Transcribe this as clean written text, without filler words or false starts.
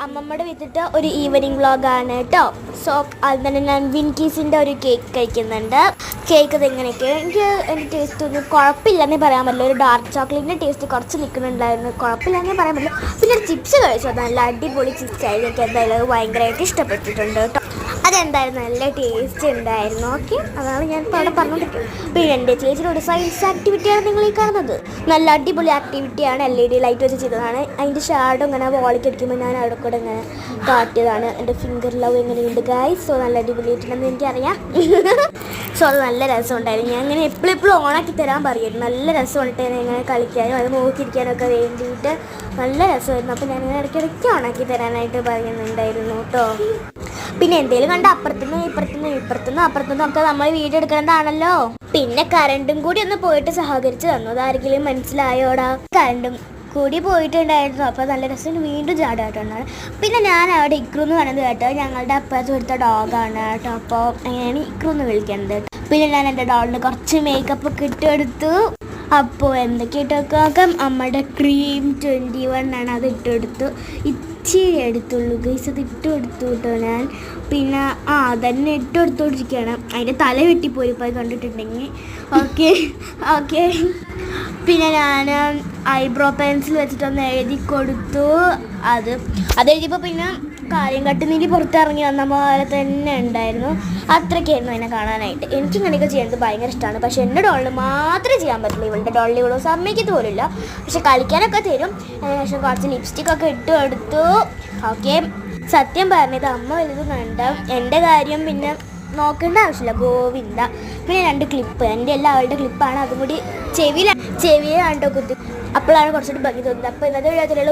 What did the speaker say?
അമ്മമ്മയുടെ വിത്തിട്ട് ഒരു ഈവനിങ് വ്ളോഗാണ് കേട്ടോ. സോ അത് തന്നെ ഞാൻ വിൻകീസിൻ്റെ ഒരു കേക്ക് കഴിക്കുന്നുണ്ട്. കേക്ക് ഇതെങ്ങനെയൊക്കെ എൻ്റെ ടേസ്റ്റ് ഒന്നും കുഴപ്പമില്ലെന്നേ പറയാൻ പറ്റില്ല. ഒരു ഡാർക്ക് ചോക്ലേറ്റിൻ്റെ ടേസ്റ്റ് കുറച്ച് നിൽക്കുന്നുണ്ടായിരുന്നു, കുഴപ്പമില്ലെന്നേ പറയാൻ പറ്റില്ല. പിന്നെ ഒരു ചിപ്സ് കഴിച്ചു, അത് നല്ല അടിപൊളി ചിപ്സ് ആയിരുന്നു. എനിക്ക് എന്തായാലും അത് ഭയങ്കരമായിട്ട് ഇഷ്ടപ്പെട്ടിട്ടുണ്ട് കേട്ടോ. അതെന്തായിരുന്നു നല്ല ടേസ്റ്റ് ഉണ്ടായിരുന്നു. ഓക്കെ, അതാണ് ഞാൻ ഇപ്പോൾ അവിടെ പറഞ്ഞുകൊണ്ടിരിക്കുന്നത്. പിന്നെ എൻ്റെ ചേച്ചിയുടെ ഒരു സയൻസ് ആക്ടിവിറ്റിയാണ് നിങ്ങൾ ഈ കാണുന്നത്. നല്ല അടിപൊളി ആക്ടിവിറ്റിയാണ്. LED ലൈറ്റ് വെച്ച് ചെയ്തതാണ്. അതിൻ്റെ ഷാഡോ ഇങ്ങനെ വോളിക്ക് അടിക്കുമ്പോൾ ഞാൻ അവിടെ കൂടെ ഇങ്ങനെ കാട്ടിയതാണ്. എൻ്റെ ഫിംഗർ ലവ് എങ്ങനെയുണ്ട് ഗൈസ്? സോ നല്ല അടിപൊളിയായിട്ടുണ്ടെന്ന് എനിക്കറിയാം. സോ അത് നല്ല രസമുണ്ടായിരുന്നു. ഞാൻ ഇങ്ങനെ എപ്പോഴും ഓണാക്കി തരാൻ പറയുമായിരുന്നു. നല്ല രസമുണ്ട് ഇങ്ങനെ കളിക്കാനും അത് നോക്കിയിരിക്കാനും ഒക്കെ വേണ്ടിയിട്ട് നല്ല രസമായിരുന്നു. അപ്പോൾ ഞാനിങ്ങനെ ഇടയ്ക്കിടയ്ക്ക് ഓണാക്കി തരാനായിട്ട് പറയുന്നുണ്ടായിരുന്നു കേട്ടോ. പിന്നെ എന്തെങ്കിലും കണ്ട ഇപ്പുറത്തുനിന്നും അപ്പുറത്തുനിന്നും ഒക്കെ നമ്മൾ വീഡിയോ എടുക്കുന്നതാണല്ലോ. പിന്നെ കറണ്ടും കൂടി ഒന്ന് പോയിട്ട് സഹകരിച്ച് തന്നു. അതാരെങ്കിലും മനസ്സിലായോടാ? കറണ്ടും കൂടി പോയിട്ടുണ്ടായിരുന്നു. അപ്പോൾ നല്ല രസം വീണ്ടും ചാടായിട്ടുണ്ടാണ്. പിന്നെ ഞാൻ അവിടെ ഇക്രു എന്ന് പറയുന്നത് കേട്ടോ, ഞങ്ങളുടെ അപ്പുറത്ത് കൊടുത്ത ഡോഗാണ് കേട്ടോ. അപ്പോൾ അങ്ങനെയാണ് ഇക്രു എന്ന് വിളിക്കുന്നത് കേട്ടോ. പിന്നെ ഞാൻ എൻ്റെ ഡോളിന് കുറച്ച് മേക്കപ്പ് ഒക്കെ ഇട്ടെടുത്തു. അപ്പോൾ എന്തൊക്കെ ഇട്ടൊക്കെ നമ്മുടെ ക്രീം 21 ആണ്, അത് ഇട്ടെടുത്തു. ഇച്ചിരി എടുത്തുള്ളൂ ഗൈസ്, അത് ഇട്ടെടുത്തു കേട്ടോ ഞാൻ. പിന്നെ അതന്നെ ഇട്ടെടുത്തോണ്ടിരിക്കുകയാണ്. അതിൻ്റെ തല വെട്ടിപ്പോയി കണ്ടിട്ടുണ്ടെങ്കിൽ. ഓക്കെ. പിന്നെ ഞാൻ ഐബ്രോ പെൻസിൽ വെച്ചിട്ടൊന്ന് എഴുതി കൊടുത്തു. അത് എഴുതിയപ്പോൾ പിന്നെ കാര്യം കട്ടുനീരി പുറത്തിറങ്ങി വന്ന പോലെ തന്നെ ഉണ്ടായിരുന്നു. അത്രയ്ക്കായിരുന്നു എന്നെ കാണാനായിട്ട്. എനിക്കിങ്ങനെയൊക്കെ ചെയ്യുന്നത് ഭയങ്കര ഇഷ്ടമാണ്. പക്ഷേ എൻ്റെ ഡോളിന് മാത്രമേ ചെയ്യാൻ പറ്റില്ല. ഇവളുടെ ഡോളിൽ ഇവളോ സമ്മതിക്കത്ത് പോലില്ല. പക്ഷെ കളിക്കാനൊക്കെ തരും. അതിനുശേഷം കുറച്ച് ലിപ്സ്റ്റിക്കൊക്കെ ഇട്ട് കൊടുത്തു. ഓക്കെ, സത്യം പറഞ്ഞത് അമ്മ വലുതും കണ്ട എൻ്റെ കാര്യം പിന്നെ നോക്കേണ്ട ആവശ്യമില്ല, ഗോവിന്ദ. പിന്നെ 2 ക്ലിപ്പ്, എൻ്റെ എല്ലാ അവളുടെ ക്ലിപ്പാണ്. അതും കൂടി ചെവിയിലാണ് കേട്ടോ കുത്തി. അപ്പോഴാണ് കുറച്ചുകൂടി ഭംഗി തോന്നുന്നത്. അപ്പോൾ ഇന്നത്തെ വീഡിയോ